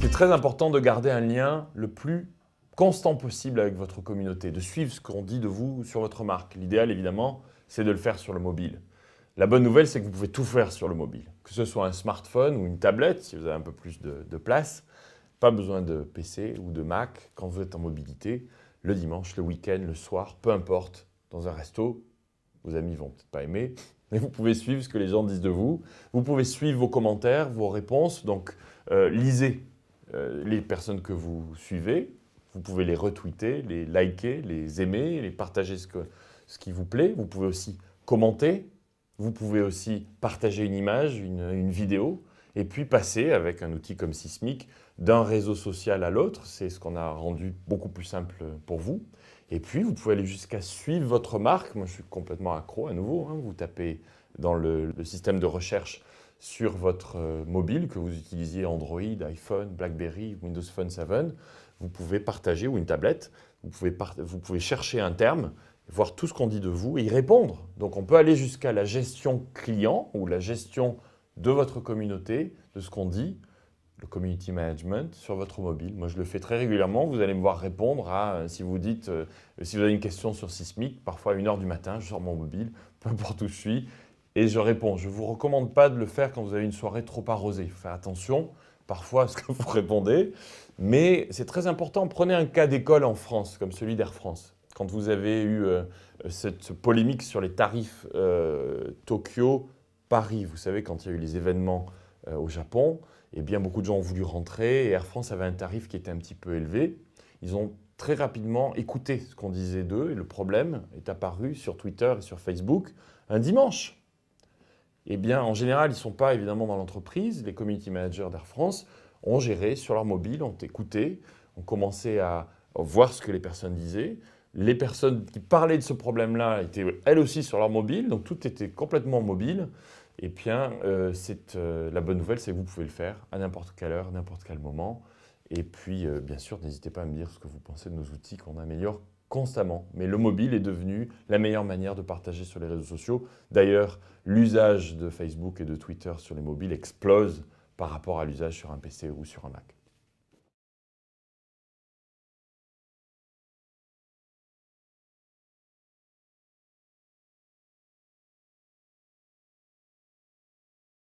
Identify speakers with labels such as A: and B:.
A: C'est très important de garder un lien le plus constant possible avec votre communauté, de suivre ce qu'on dit de vous sur votre marque. L'idéal, évidemment, c'est de le faire sur le mobile. La bonne nouvelle, c'est que vous pouvez tout faire sur le mobile. Que ce soit un smartphone ou une tablette, si vous avez un peu plus de place, pas besoin de PC ou de Mac quand vous êtes en mobilité, le dimanche, le week-end, le soir, peu importe, dans un resto, vos amis vont peut-être pas aimer, mais vous pouvez suivre ce que les gens disent de vous. Vous pouvez suivre vos commentaires, vos réponses, donc lisez les personnes que vous suivez. Vous pouvez les retweeter, les liker, les aimer, les partager ce qui vous plaît. Vous pouvez aussi commenter. Vous pouvez aussi partager une image, une vidéo, et puis passer avec un outil comme Sismic d'un réseau social à l'autre. C'est ce qu'on a rendu beaucoup plus simple pour vous. Et puis, vous pouvez aller jusqu'à suivre votre marque. Moi, je suis complètement accro à nouveau. Vous tapez dans le système de recherche sur votre mobile, que vous utilisiez Android, iPhone, BlackBerry, Windows Phone 7. Vous pouvez partager, ou une tablette, vous pouvez chercher un terme, voir tout ce qu'on dit de vous et y répondre. Donc, on peut aller jusqu'à la gestion client ou la gestion de votre communauté, de ce qu'on dit, le community management sur votre mobile. Moi, je le fais très régulièrement. Vous allez me voir répondre à, si vous dites, si vous avez une question sur Sismic, parfois à 1 h du matin, je sors mon mobile, peu importe où je suis, et je réponds. Je ne vous recommande pas de le faire quand vous avez une soirée trop arrosée. Il faut faire attention parfois à ce que vous répondez, mais c'est très important. Prenez un cas d'école en France, comme celui d'Air France. Quand vous avez eu cette polémique sur les tarifs Tokyo-Paris, vous savez, quand il y a eu les événements au Japon, eh bien, beaucoup de gens ont voulu rentrer et Air France avait un tarif qui était un petit peu élevé. Ils ont très rapidement écouté ce qu'on disait d'eux et le problème est apparu sur Twitter et sur Facebook un dimanche. Eh bien, en général, ils ne sont pas évidemment dans l'entreprise. Les community managers d'Air France ont géré sur leur mobile, ont écouté, ont commencé à voir ce que les personnes disaient. Les personnes qui parlaient de ce problème-là étaient elles aussi sur leur mobile, donc tout était complètement mobile. Et bien, la bonne nouvelle, c'est que vous pouvez le faire à n'importe quelle heure, n'importe quel moment. Et puis, bien sûr, n'hésitez pas à me dire ce que vous pensez de nos outils qu'on améliore constamment. Mais le mobile est devenu la meilleure manière de partager sur les réseaux sociaux. D'ailleurs, l'usage de Facebook et de Twitter sur les mobiles explose par rapport à l'usage sur un PC ou sur un Mac.